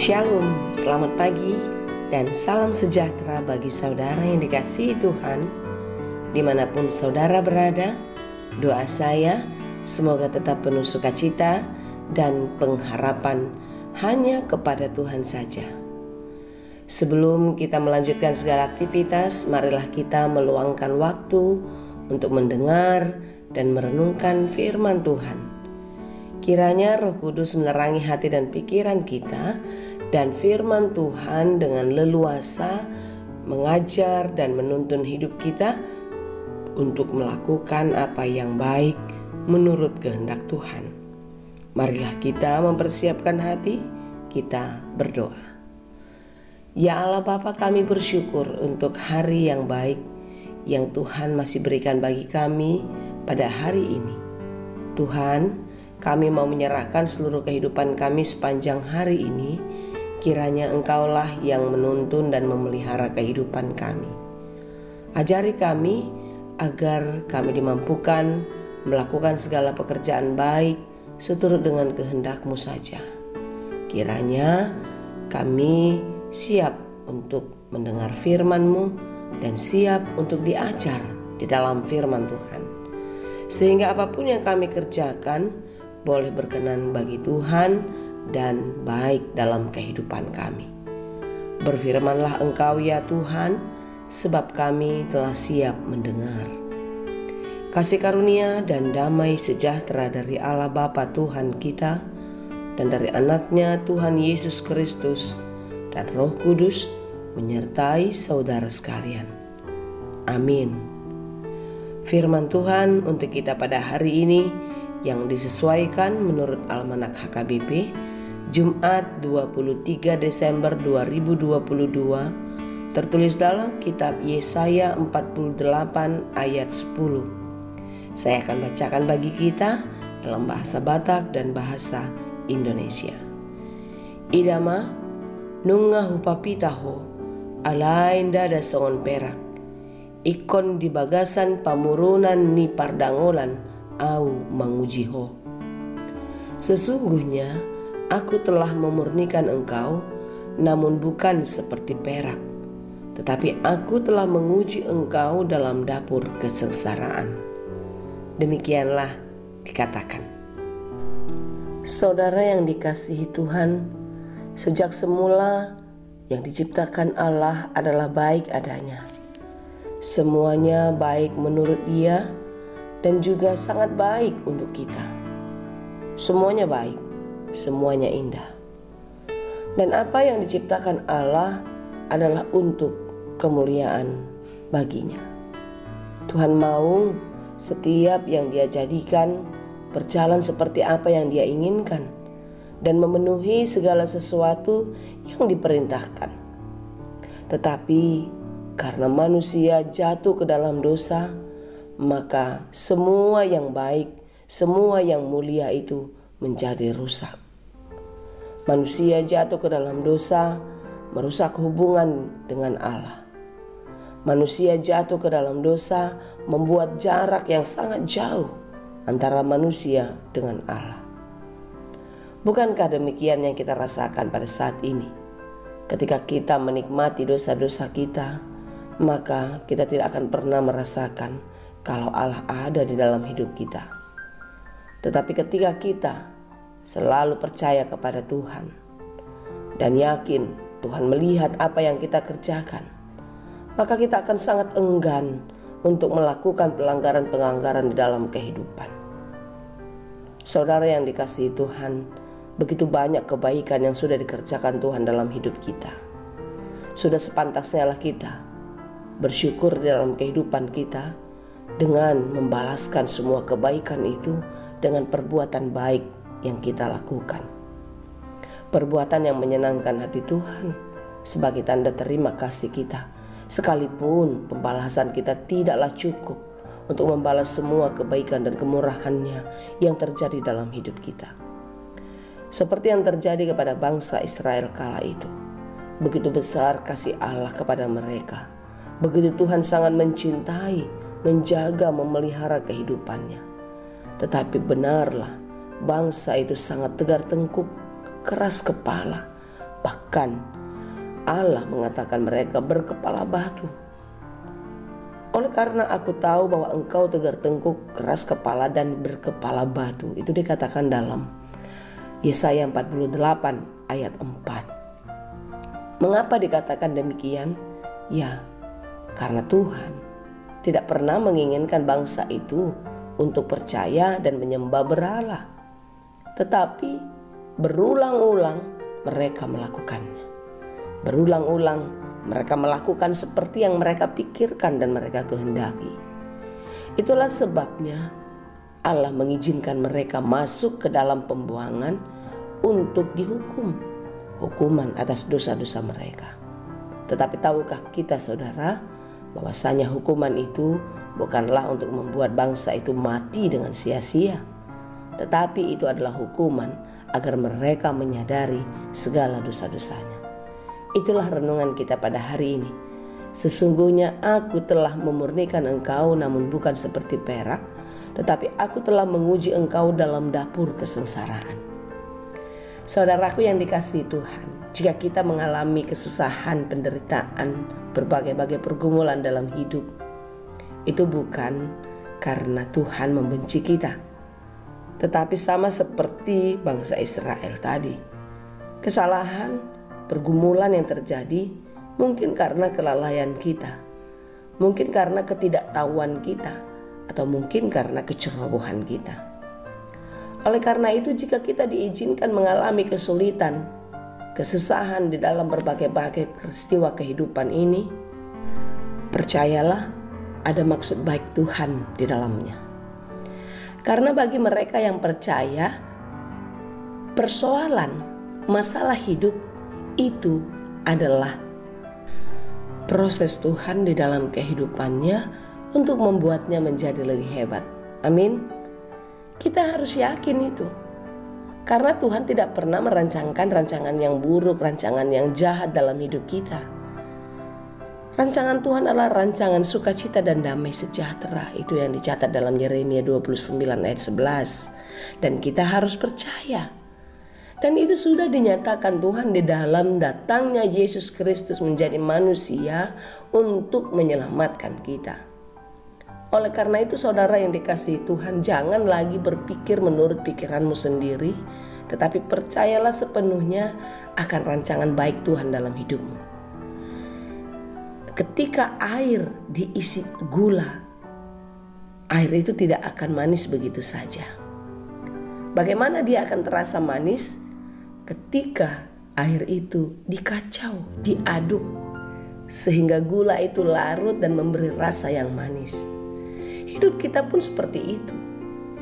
Shalom, selamat pagi dan salam sejahtera bagi saudara yang dikasihi Tuhan. Dimanapun saudara berada, doa saya semoga tetap penuh sukacita dan pengharapan hanya kepada Tuhan saja. Sebelum kita melanjutkan segala aktivitas, marilah kita meluangkan waktu untuk mendengar dan merenungkan firman Tuhan. Kiranya Roh Kudus menerangi hati dan pikiran kita, dan firman Tuhan dengan leluasa mengajar dan menuntun hidup kita untuk melakukan apa yang baik menurut kehendak Tuhan. Marilah kita mempersiapkan hati, kita berdoa. Ya Allah Bapa, kami bersyukur untuk hari yang baik yang Tuhan masih berikan bagi kami pada hari ini. Tuhan, kami mau menyerahkan seluruh kehidupan kami sepanjang hari ini. Kiranya Engkaulah yang menuntun dan memelihara kehidupan kami. Ajari kami agar kami dimampukan melakukan segala pekerjaan baik seturut dengan kehendak-Mu saja. Kiranya kami siap untuk mendengar firman-Mu dan siap untuk diajar di dalam firman Tuhan. Sehingga apapun yang kami kerjakan boleh berkenan bagi Tuhan dan baik dalam kehidupan kami. Berfirmanlah Engkau ya Tuhan, sebab kami telah siap mendengar. Kasih karunia dan damai sejahtera dari Allah Bapa Tuhan kita dan dari anaknya Tuhan Yesus Kristus dan Roh Kudus menyertai saudara sekalian. Amin. Firman Tuhan untuk kita pada hari ini yang disesuaikan menurut Almanak HKBP Jumat 23 Desember 2022 tertulis dalam kitab Yesaya 48 ayat 10. Saya akan bacakan bagi kita dalam bahasa Batak dan bahasa Indonesia. Idama nunga hupapitaho alain dada songon perak ikon di bagasan pamurunan ni pardangolan au mangujiho. Sesungguhnya aku telah memurnikan engkau, namun bukan seperti perak, tetapi aku telah menguji engkau dalam dapur kesengsaraan. Demikianlah dikatakan. Saudara yang dikasihi Tuhan, sejak semula yang diciptakan Allah adalah baik adanya. Semuanya baik menurut Dia dan juga sangat baik untuk kita. Semuanya baik, semuanya indah. Dan apa yang diciptakan Allah adalah untuk kemuliaan baginya. Tuhan mau setiap yang Dia jadikan berjalan seperti apa yang Dia inginkan dan memenuhi segala sesuatu yang diperintahkan. Tetapi karena manusia jatuh ke dalam dosa, maka semua yang baik, semua yang mulia itu menjadi rusak. Manusia jatuh ke dalam dosa, merusak hubungan dengan Allah. Manusia jatuh ke dalam dosa, membuat jarak yang sangat jauh antara manusia dengan Allah. Bukankah demikian yang kita rasakan pada saat ini? Ketika kita menikmati dosa-dosa kita, maka kita tidak akan pernah merasakan kalau Allah ada di dalam hidup kita. Tetapi ketika kita selalu percaya kepada Tuhan dan yakin Tuhan melihat apa yang kita kerjakan, maka kita akan sangat enggan untuk melakukan pelanggaran-pelanggaran di dalam kehidupan. Saudara yang dikasihi Tuhan, begitu banyak kebaikan yang sudah dikerjakan Tuhan dalam hidup kita. Sudah sepantasnya lah kita bersyukur di dalam kehidupan kita dengan membalaskan semua kebaikan itu dengan perbuatan baik yang kita lakukan. Perbuatan yang menyenangkan hati Tuhan sebagai tanda terima kasih kita, sekalipun pembalasan kita tidaklah cukup untuk membalas semua kebaikan dan kemurahannya yang terjadi dalam hidup kita. Seperti yang terjadi kepada bangsa Israel kala itu. Begitu besar kasih Allah kepada mereka. Begitu Tuhan sangat mencintai, menjaga, memelihara kehidupannya. Tetapi benarlah bangsa itu sangat tegar tengkuk, keras kepala, Bahkan Allah mengatakan mereka berkepala batu. Oleh karena aku tahu bahwa engkau tegar tengkuk, keras kepala dan berkepala batu. Itu dikatakan dalam Yesaya 48 ayat 4. Mengapa dikatakan demikian? Ya, karena Tuhan tidak pernah menginginkan bangsa itu untuk percaya dan menyembah berhala. Tetapi berulang-ulang mereka melakukannya. Berulang-ulang mereka melakukan seperti yang mereka pikirkan dan mereka kehendaki. Itulah sebabnya Allah mengizinkan mereka masuk ke dalam pembuangan untuk dihukum, hukuman atas dosa-dosa mereka. Tetapi tahukah kita saudara, bahwasanya hukuman itu bukanlah untuk membuat bangsa itu mati dengan sia-sia, tetapi itu adalah hukuman agar mereka menyadari segala dosa-dosanya. Itulah renungan kita pada hari ini. Sesungguhnya aku telah memurnikan engkau namun bukan seperti perak, tetapi aku telah menguji engkau dalam dapur kesengsaraan. Saudaraku yang dikasihi Tuhan, jika kita mengalami kesusahan, penderitaan, berbagai-bagai pergumulan dalam hidup, itu bukan karena Tuhan membenci kita, tetapi sama seperti bangsa Israel tadi. Kesalahan, pergumulan yang terjadi mungkin karena kelalaian kita, mungkin karena ketidaktahuan kita, atau mungkin karena kecerobohan kita. Oleh karena itu, jika kita diizinkan mengalami kesulitan, kesusahan di dalam berbagai-bagai peristiwa kehidupan ini, percayalah ada maksud baik Tuhan di dalamnya. Karena bagi mereka yang percaya, persoalan, masalah hidup itu adalah proses Tuhan di dalam kehidupannya untuk membuatnya menjadi lebih hebat. Amin. Kita harus yakin itu. Karena Tuhan tidak pernah merancangkan rancangan yang buruk, rancangan yang jahat dalam hidup kita. Rancangan Tuhan adalah rancangan sukacita dan damai sejahtera. Itu yang dicatat dalam Yeremia 29 ayat 11. Dan kita harus percaya. Dan itu sudah dinyatakan Tuhan di dalam datangnya Yesus Kristus menjadi manusia untuk menyelamatkan kita. Oleh karena itu saudara yang dikasihi Tuhan, jangan lagi berpikir menurut pikiranmu sendiri, tetapi percayalah sepenuhnya akan rancangan baik Tuhan dalam hidupmu. Ketika air diisi gula, air itu tidak akan manis begitu saja. Bagaimana dia akan terasa manis? Ketika air itu dikacau, diaduk, sehingga gula itu larut dan memberi rasa yang manis. Hidup kita pun seperti itu.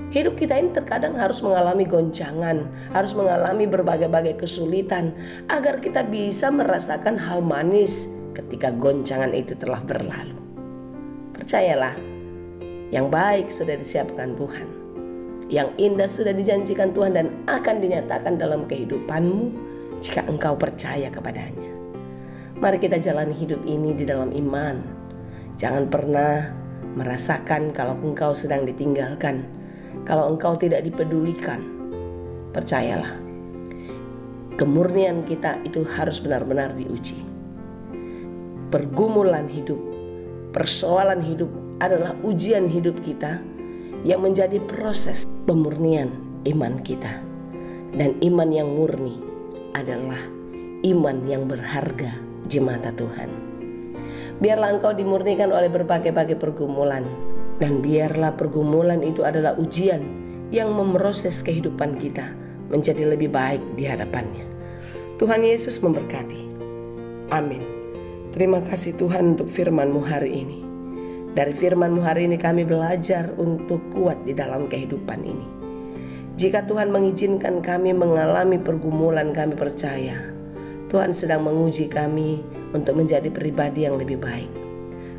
Hidup kita ini terkadang harus mengalami goncangan, harus mengalami berbagai-bagai kesulitan, agar kita bisa merasakan hal manis ketika goncangan itu telah berlalu. Percayalah, yang baik sudah disiapkan Tuhan. Yang indah sudah dijanjikan Tuhan dan akan dinyatakan dalam kehidupanmu jika engkau percaya kepadanya. Mari kita jalani hidup ini di dalam iman. Jangan pernah merasakan kalau engkau sedang ditinggalkan, kalau engkau tidak dipedulikan. Percayalah, kemurnian kita itu harus benar-benar diuji. Pergumulan hidup, persoalan hidup adalah ujian hidup kita yang menjadi proses pemurnian iman kita. Dan iman yang murni adalah iman yang berharga di mata Tuhan. Biarlah engkau dimurnikan oleh berbagai-bagai pergumulan, dan biarlah pergumulan itu adalah ujian yang memproses kehidupan kita menjadi lebih baik di hadapannya. Tuhan Yesus memberkati. Amin. Terima kasih Tuhan untuk firman-Mu hari ini. Dari firman-Mu hari ini kami belajar untuk kuat di dalam kehidupan ini. Jika Tuhan mengizinkan kami mengalami pergumulan, kami percaya Tuhan sedang menguji kami untuk menjadi pribadi yang lebih baik,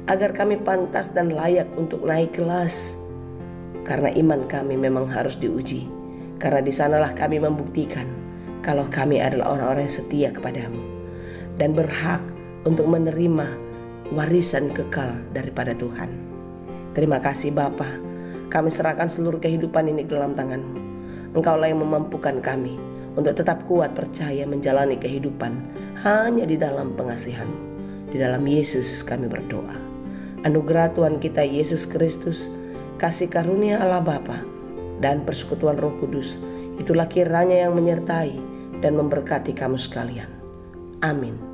agar kami pantas dan layak untuk naik kelas. Karena iman kami memang harus diuji, karena di sanalah kami membuktikan kalau kami adalah orang-orang yang setia kepadamu dan berhak untuk menerima warisan kekal daripada Tuhan. Terima kasih Bapa. Kami serahkan seluruh kehidupan ini ke dalam tangan-Mu. Engkaulah yang memampukan kami untuk tetap kuat percaya menjalani kehidupan hanya di dalam pengasihan-Mu. Di dalam Yesus kami berdoa. Anugerah Tuhan kita Yesus Kristus, kasih karunia Allah Bapa, dan persekutuan Roh Kudus, itulah kiranya yang menyertai dan memberkati kamu sekalian. Amin.